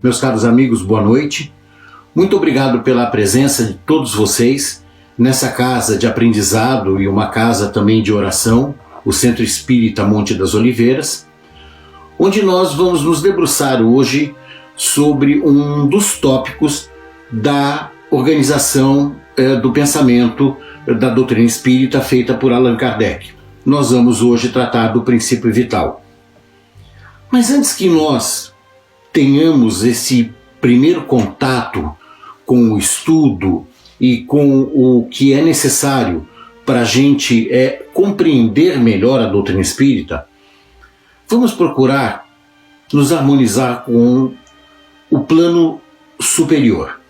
Meus caros amigos, boa noite. Muito obrigado pela presença de todos vocês nessa casa de aprendizado e uma casa também de oração, o Centro Espírita Monte das Oliveiras, onde nós vamos nos debruçar hoje sobre um dos tópicos da organização do pensamento da doutrina espírita feita por Allan Kardec. Nós vamos hoje tratar do princípio vital. Mas antes que nós tenhamos esse primeiro contato com o estudo e com o que é necessário para a gente compreender melhor a doutrina espírita, vamos procurar nos harmonizar com o plano superior.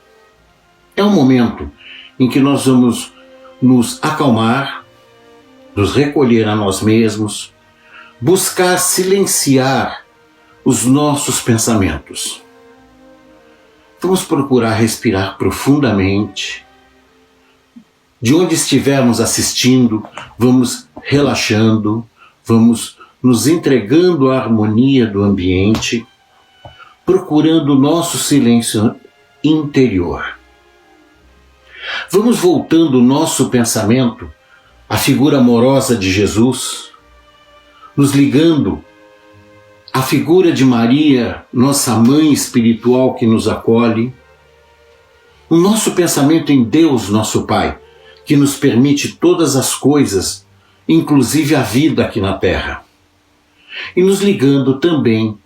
É um momento em que nós vamos nos acalmar, nos recolher a nós mesmos, buscar silenciar os nossos pensamentos. Vamos procurar respirar profundamente. De onde estivermos assistindo, vamos relaxando, vamos nos entregando à harmonia do ambiente, procurando o nosso silêncio interior. Vamos voltando o nosso pensamento à figura amorosa de Jesus, nos ligando à figura de Maria, nossa mãe espiritual que nos acolhe, o nosso pensamento em Deus, nosso Pai, que nos permite todas as coisas, inclusive a vida aqui na Terra, e nos ligando também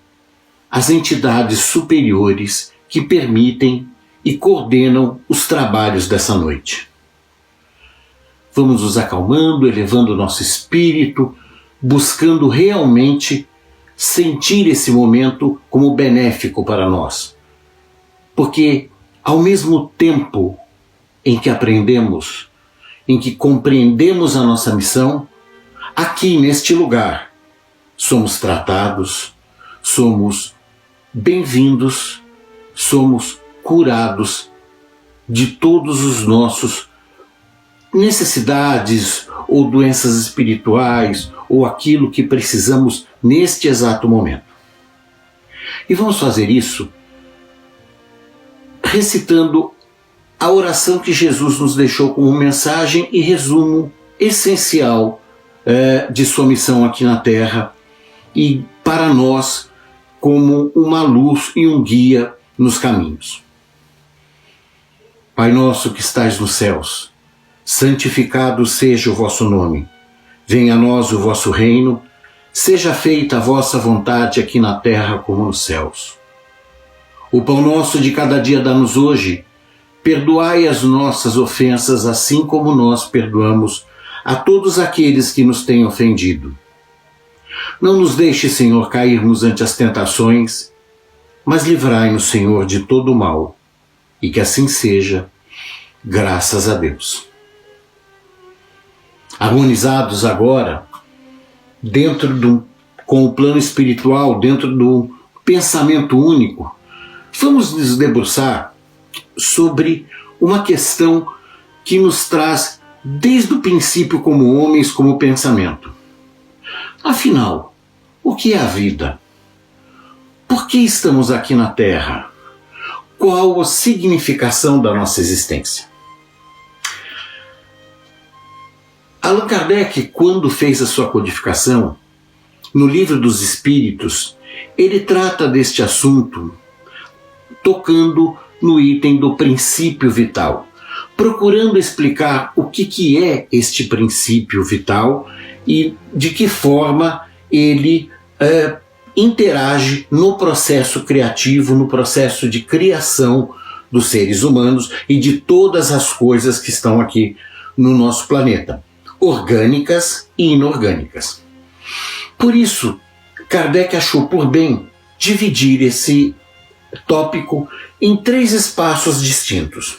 às entidades superiores que permitem e coordenam os trabalhos dessa noite. Vamos nos acalmando, elevando o nosso espírito, buscando realmente sentir esse momento como benéfico para nós. Porque ao mesmo tempo em que aprendemos, em que compreendemos a nossa missão, aqui neste lugar somos tratados, somos bem-vindos, somos curados de todos os nossos necessidades ou doenças espirituais ou aquilo que precisamos neste exato momento. E vamos fazer isso recitando a oração que Jesus nos deixou como mensagem e resumo essencial de sua missão aqui na Terra e para nós como uma luz e um guia nos caminhos. Pai nosso que estais nos céus, santificado seja o vosso nome. Venha a nós o vosso reino, seja feita a vossa vontade aqui na terra como nos céus. O pão nosso de cada dia dá-nos hoje, perdoai as nossas ofensas assim como nós perdoamos a todos aqueles que nos têm ofendido. Não nos deixe, Senhor, cairmos ante as tentações, mas livrai-nos, Senhor, de todo o mal, e que assim seja, graças a Deus. Harmonizados agora, com o plano espiritual, dentro do pensamento único, vamos nos debruçar sobre uma questão que nos traz desde o princípio como homens, como pensamento. Afinal, o que é a vida? Por que estamos aqui na Terra? Qual a significação da nossa existência? Allan Kardec, quando fez a sua codificação, no Livro dos Espíritos, ele trata deste assunto tocando no item do princípio vital, procurando explicar o que é este princípio vital e de que forma ele interage no processo criativo, no processo de criação dos seres humanos e de todas as coisas que estão aqui no nosso planeta, orgânicas e inorgânicas. Por isso, Kardec achou por bem dividir esse tópico em 3 espaços distintos: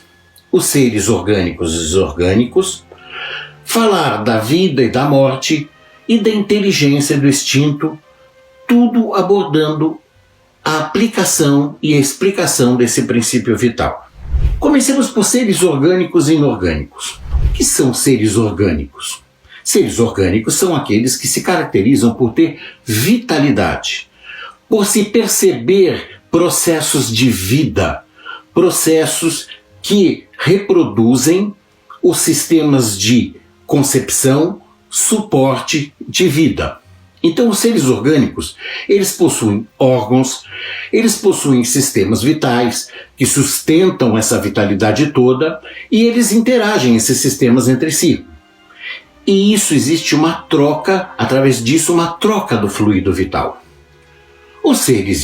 os seres orgânicos e desorgânicos, falar da vida e da morte e da inteligência e do instinto, tudo abordando a aplicação e a explicação desse princípio vital. Comecemos por seres orgânicos e inorgânicos. O que são seres orgânicos? Seres orgânicos são aqueles que se caracterizam por ter vitalidade, por se perceber processos de vida, processos que reproduzem os sistemas de concepção, suporte de vida. Então, os seres orgânicos, eles possuem órgãos, eles possuem sistemas vitais que sustentam essa vitalidade toda e eles interagem esses sistemas entre si. E isso existe uma troca, através disso, uma troca do fluido vital. Os seres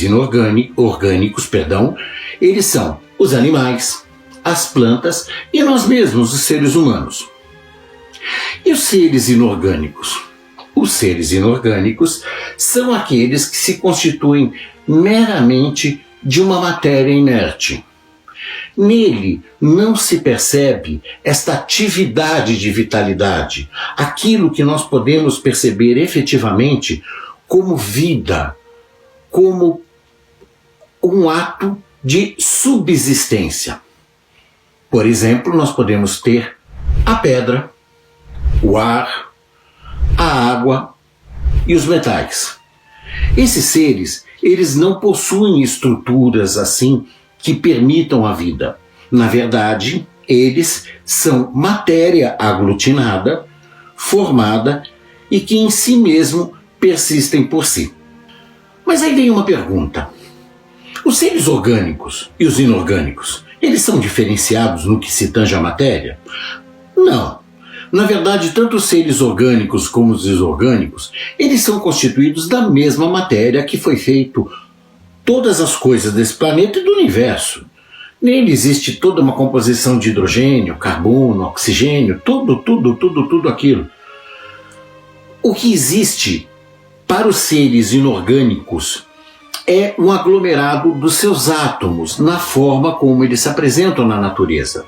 orgânicos, eles são os animais, as plantas e nós mesmos, os seres humanos. E os seres inorgânicos? Os seres inorgânicos são aqueles que se constituem meramente de uma matéria inerte. Nele não se percebe esta atividade de vitalidade, aquilo que nós podemos perceber efetivamente como vida, como um ato de subsistência. Por exemplo, nós podemos ter a pedra, o ar, a água e os metais. Esses seres, eles não possuem estruturas assim que permitam a vida. Na verdade, eles são matéria aglutinada, formada e que em si mesmo persistem por si. Mas aí vem uma pergunta. Os seres orgânicos e os inorgânicos, eles são diferenciados no que se tange à matéria? Não. Na verdade, tanto os seres orgânicos como os desorgânicos, eles são constituídos da mesma matéria que foi feito todas as coisas desse planeta e do universo. Nele existe toda uma composição de hidrogênio, carbono, oxigênio, tudo aquilo. O que existe para os seres inorgânicos é um aglomerado dos seus átomos, na forma como eles se apresentam na natureza.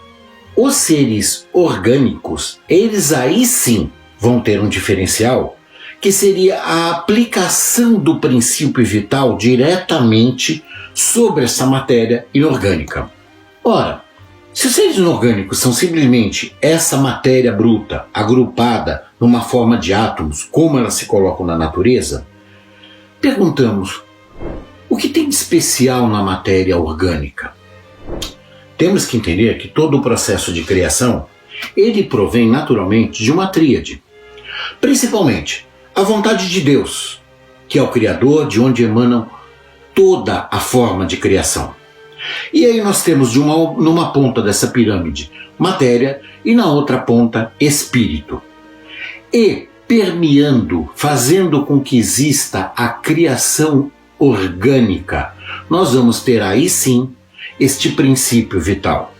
Os seres orgânicos, eles aí sim vão ter um diferencial, que seria a aplicação do princípio vital diretamente sobre essa matéria inorgânica. Ora, se os seres inorgânicos são simplesmente essa matéria bruta, agrupada numa forma de átomos, como elas se colocam na natureza, perguntamos, o que tem de especial na matéria orgânica? Temos que entender que todo o processo de criação, ele provém naturalmente de uma tríade. Principalmente, a vontade de Deus, que é o Criador, de onde emanam toda a forma de criação. E aí nós temos numa ponta dessa pirâmide matéria e na outra ponta espírito. E permeando, fazendo com que exista a criação orgânica, nós vamos ter aí sim este princípio vital.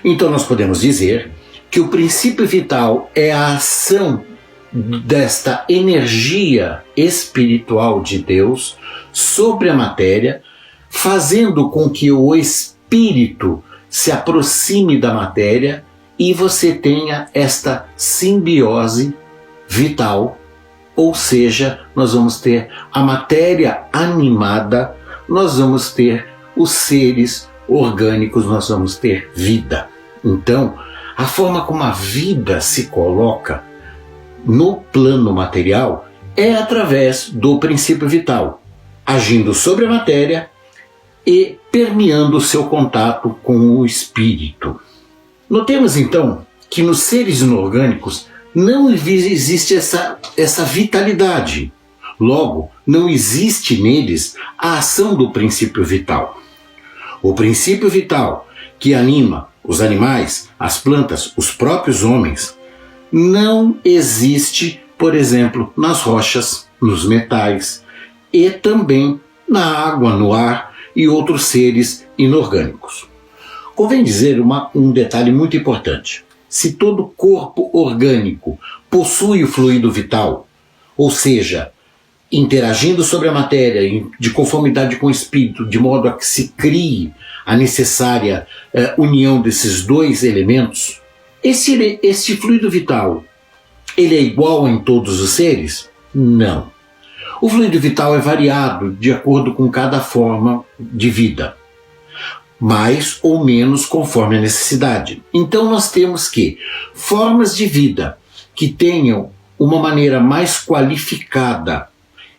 Então nós podemos dizer que o princípio vital é a ação desta energia espiritual de Deus sobre a matéria, fazendo com que o espírito se aproxime da matéria e você tenha esta simbiose vital, ou seja, nós vamos ter a matéria animada, nós vamos ter os seres orgânicos, nós vamos ter vida. Então, a forma como a vida se coloca no plano material é através do princípio vital, agindo sobre a matéria e permeando o seu contato com o espírito. Notemos então que nos seres inorgânicos não existe essa vitalidade. Logo, não existe neles a ação do princípio vital. O princípio vital que anima os animais, as plantas, os próprios homens, não existe, por exemplo, nas rochas, nos metais e também na água, no ar e outros seres inorgânicos. Convém dizer um detalhe muito importante. Se todo corpo orgânico possui o fluido vital, ou seja, interagindo sobre a matéria de conformidade com o espírito, de modo a que se crie a necessária união desses dois elementos, esse fluido vital, ele é igual em todos os seres? Não. O fluido vital é variado de acordo com cada forma de vida, mais ou menos conforme a necessidade. Então nós temos que formas de vida que tenham uma maneira mais qualificada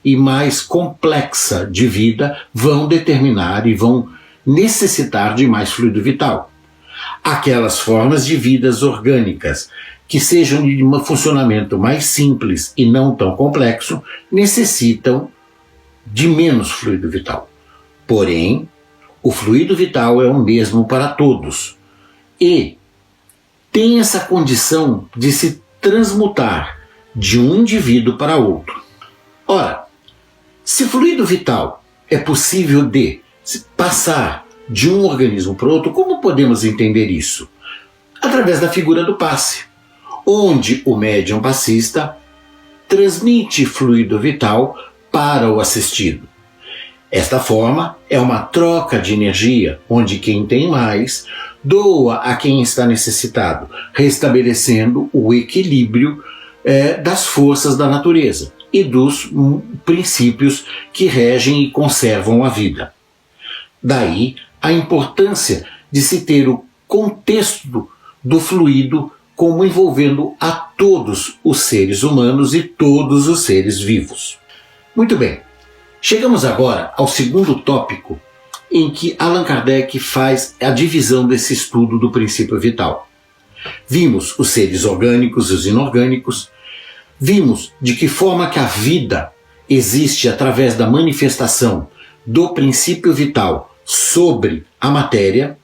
e mais complexa de vida vão determinar e vão necessitar de mais fluido vital. Aquelas formas de vidas orgânicas que sejam de um funcionamento mais simples e não tão complexo necessitam de menos fluido vital. Porém, o fluido vital é o mesmo para todos e tem essa condição de se transmutar de um indivíduo para outro. Ora, se fluido vital é possível de passar de um organismo para outro, como podemos entender isso? Através da figura do passe, onde o médium passista transmite fluido vital para o assistido. Esta forma é uma troca de energia, onde quem tem mais doa a quem está necessitado, restabelecendo o equilíbrio das forças da natureza e dos princípios que regem e conservam a vida. Daí a importância de se ter o contexto do fluido como envolvendo a todos os seres humanos e todos os seres vivos. Muito bem, chegamos agora ao segundo tópico em que Allan Kardec faz a divisão desse estudo do princípio vital. Vimos os seres orgânicos e os inorgânicos, vimos de que forma que a vida existe através da manifestação do princípio vital sobre a matéria,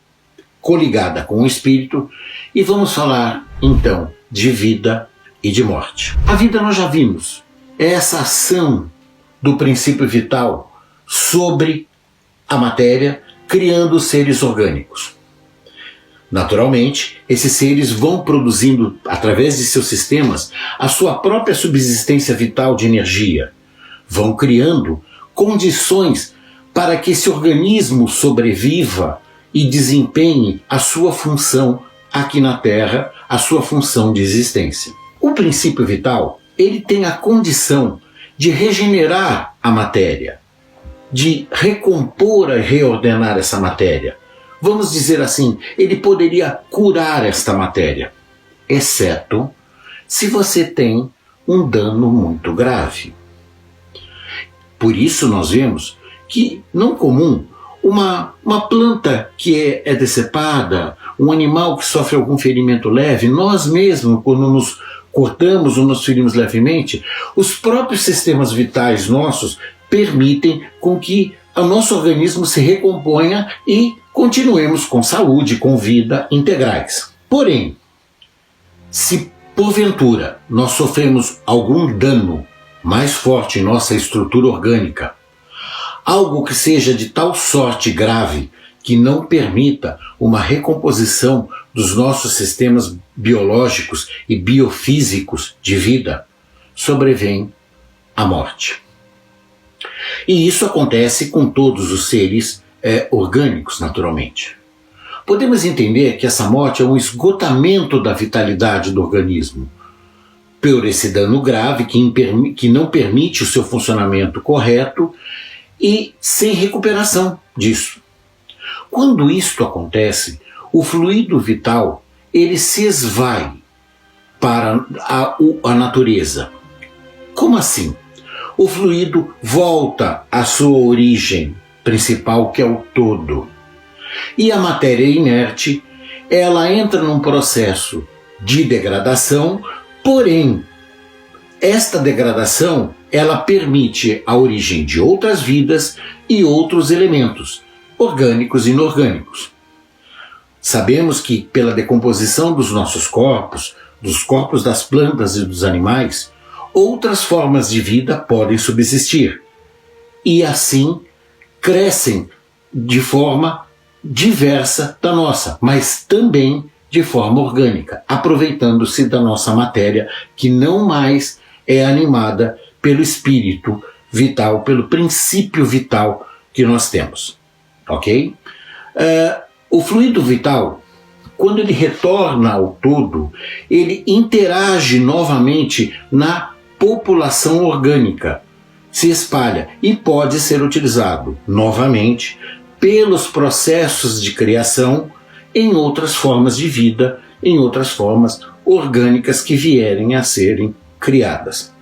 coligada com o espírito, e vamos falar então de vida e de morte. A vida nós já vimos, é essa ação do princípio vital sobre a matéria, criando seres orgânicos. Naturalmente, esses seres vão produzindo, através de seus sistemas, a sua própria subsistência vital de energia. Vão criando condições para que esse organismo sobreviva e desempenhe a sua função aqui na Terra, a sua função de existência. O princípio vital, ele tem a condição de regenerar a matéria, de recompor e reordenar essa matéria. Vamos dizer assim, ele poderia curar esta matéria, exceto se você tem um dano muito grave. Por isso nós vemos que, não comum, uma planta que é decepada, um animal que sofre algum ferimento leve, nós mesmos, quando nos cortamos ou nos ferimos levemente, os próprios sistemas vitais nossos permitem com que o nosso organismo se recomponha e continuemos com saúde, com vida integrais. Porém, se porventura nós sofremos algum dano mais forte em nossa estrutura orgânica, algo que seja de tal sorte grave que não permita uma recomposição dos nossos sistemas biológicos e biofísicos de vida, sobrevém a morte. E isso acontece com todos os seres orgânicos, naturalmente. Podemos entender que essa morte é um esgotamento da vitalidade do organismo, por esse dano grave que não permite o seu funcionamento correto e sem recuperação disso. Quando isto acontece, o fluido vital ele se esvai para a natureza. Como assim? O fluido volta à sua origem principal, que é o todo. E a matéria inerte, ela entra num processo de degradação, porém, esta degradação, ela permite a origem de outras vidas e outros elementos, orgânicos e inorgânicos. Sabemos que, pela decomposição dos nossos corpos, dos corpos das plantas e dos animais, outras formas de vida podem subsistir. E assim, crescem de forma diversa da nossa, mas também de forma orgânica, aproveitando-se da nossa matéria, que não mais é animada pelo espírito vital, pelo princípio vital que nós temos. Ok? O fluido vital, quando ele retorna ao todo, ele interage novamente na população orgânica, se espalha e pode ser utilizado novamente pelos processos de criação em outras formas de vida, em outras formas orgânicas que vierem a serem criadas.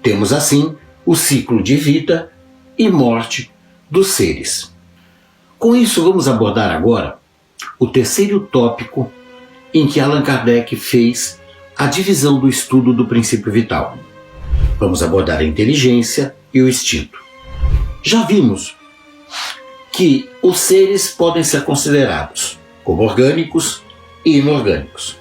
Temos assim o ciclo de vida e morte dos seres. Com isso, vamos abordar agora o terceiro tópico em que Allan Kardec fez a divisão do estudo do princípio vital. Vamos abordar a inteligência e o instinto. Já vimos que os seres podem ser considerados como orgânicos e inorgânicos.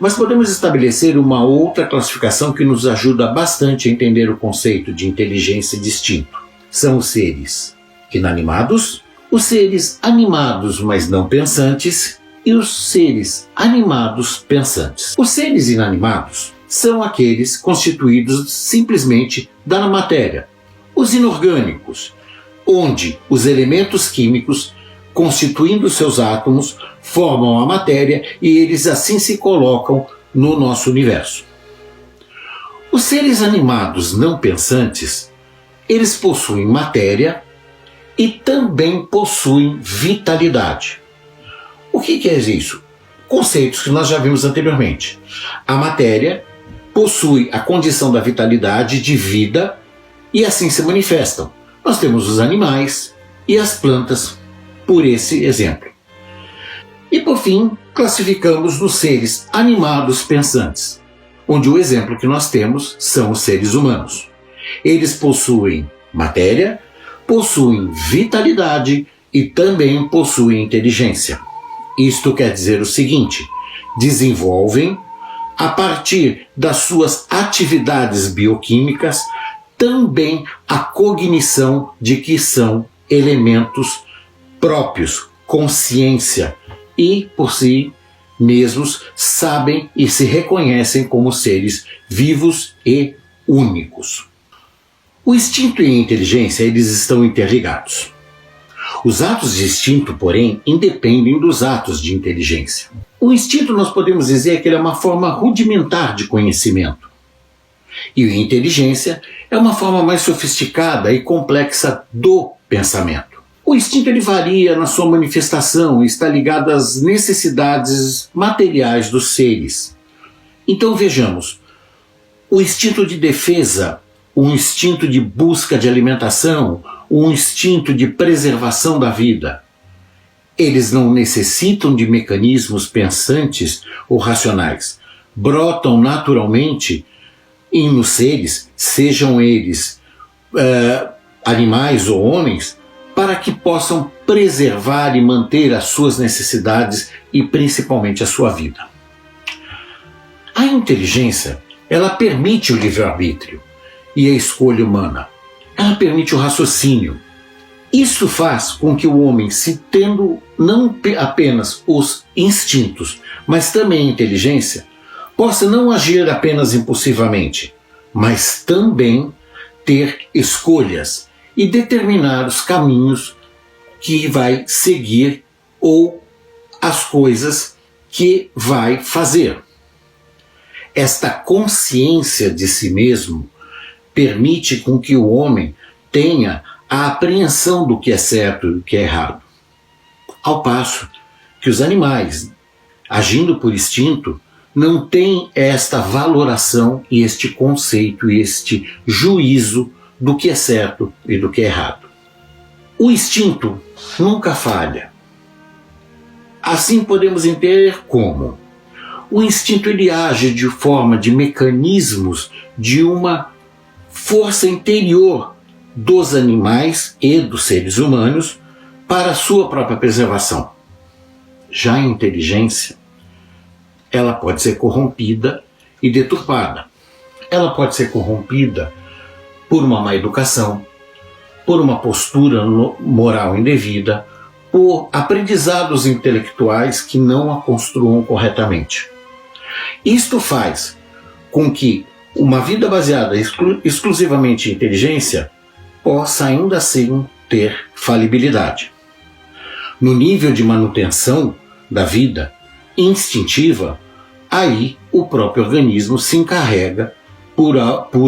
Mas podemos estabelecer uma outra classificação que nos ajuda bastante a entender o conceito de inteligência e de instinto. São os seres inanimados, os seres animados, mas não pensantes, e os seres animados pensantes. Os seres inanimados são aqueles constituídos simplesmente da matéria. Os inorgânicos, onde os elementos químicos, constituindo seus átomos, formam a matéria e eles assim se colocam no nosso universo. Os seres animados não pensantes, eles possuem matéria e também possuem vitalidade. O que é isso? Conceitos que nós já vimos anteriormente. A matéria possui a condição da vitalidade de vida e assim se manifestam. Nós temos os animais e as plantas, por esse exemplo. E por fim, classificamos nos seres animados pensantes, onde o exemplo que nós temos são os seres humanos. Eles possuem matéria, possuem vitalidade e também possuem inteligência. Isto quer dizer o seguinte: desenvolvem, a partir das suas atividades bioquímicas, também a cognição de que são elementos próprios, consciência, e por si mesmos sabem e se reconhecem como seres vivos e únicos. O instinto e a inteligência, eles estão interligados. Os atos de instinto, porém, independem dos atos de inteligência. O instinto, nós podemos dizer que ele é uma forma rudimentar de conhecimento. E a inteligência é uma forma mais sofisticada e complexa do pensamento. O instinto ele varia na sua manifestação e está ligado às necessidades materiais dos seres. Então vejamos, o instinto de defesa, o instinto de busca de alimentação, o instinto de preservação da vida, eles não necessitam de mecanismos pensantes ou racionais. Brotam naturalmente nos seres, sejam eles animais ou homens, para que possam preservar e manter as suas necessidades e principalmente a sua vida. A inteligência, ela permite o livre-arbítrio e a escolha humana. Ela permite o raciocínio. Isso faz com que o homem, se tendo não apenas os instintos, mas também a inteligência, possa não agir apenas impulsivamente, mas também ter escolhas e determinar os caminhos que vai seguir ou as coisas que vai fazer. Esta consciência de si mesmo permite com que o homem tenha a apreensão do que é certo e do que é errado. Ao passo que os animais, agindo por instinto, não têm esta valoração e este conceito e este juízo do que é certo e do que é errado. O instinto nunca falha. Assim podemos entender como o instinto ele age de forma de mecanismos de uma força interior dos animais e dos seres humanos para a sua própria preservação. Já a inteligência, ela pode ser corrompida e deturpada. Ela pode ser corrompida por uma má educação, por uma postura moral indevida, por aprendizados intelectuais que não a construam corretamente. Isto faz com que uma vida baseada exclusivamente em inteligência possa ainda assim ter falibilidade. No nível de manutenção da vida instintiva, aí o próprio organismo se encarrega por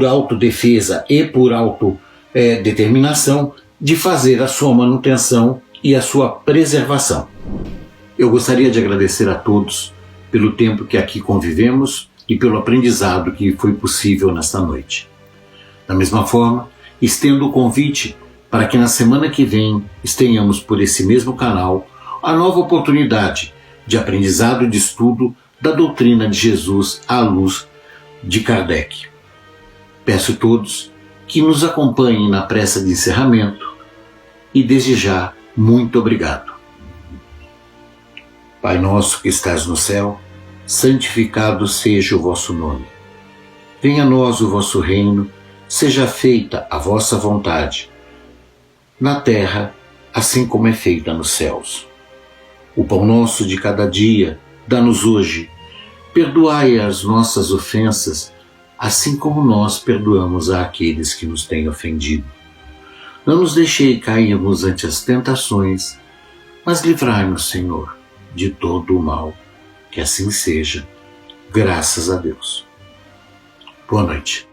autodefesa e por autodeterminação de fazer a sua manutenção e a sua preservação. Eu gostaria de agradecer a todos pelo tempo que aqui convivemos e pelo aprendizado que foi possível nesta noite. Da mesma forma, Estendo o convite para que na semana que vem tenhamos por esse mesmo canal a nova oportunidade de aprendizado e de estudo da doutrina de Jesus à luz de Kardec. Peço a todos que nos acompanhem na prece de encerramento e desde já, muito obrigado. Pai nosso que estás no céu, santificado seja o vosso nome. Venha a nós o vosso reino, seja feita a vossa vontade, na terra, assim como é feita nos céus. O pão nosso de cada dia, dá-nos hoje. Perdoai as nossas ofensas, assim como nós perdoamos àqueles que nos têm ofendido. Não nos deixei cairmos ante as tentações, mas livrai-nos, Senhor, de todo o mal. Que assim seja, graças a Deus. Boa noite.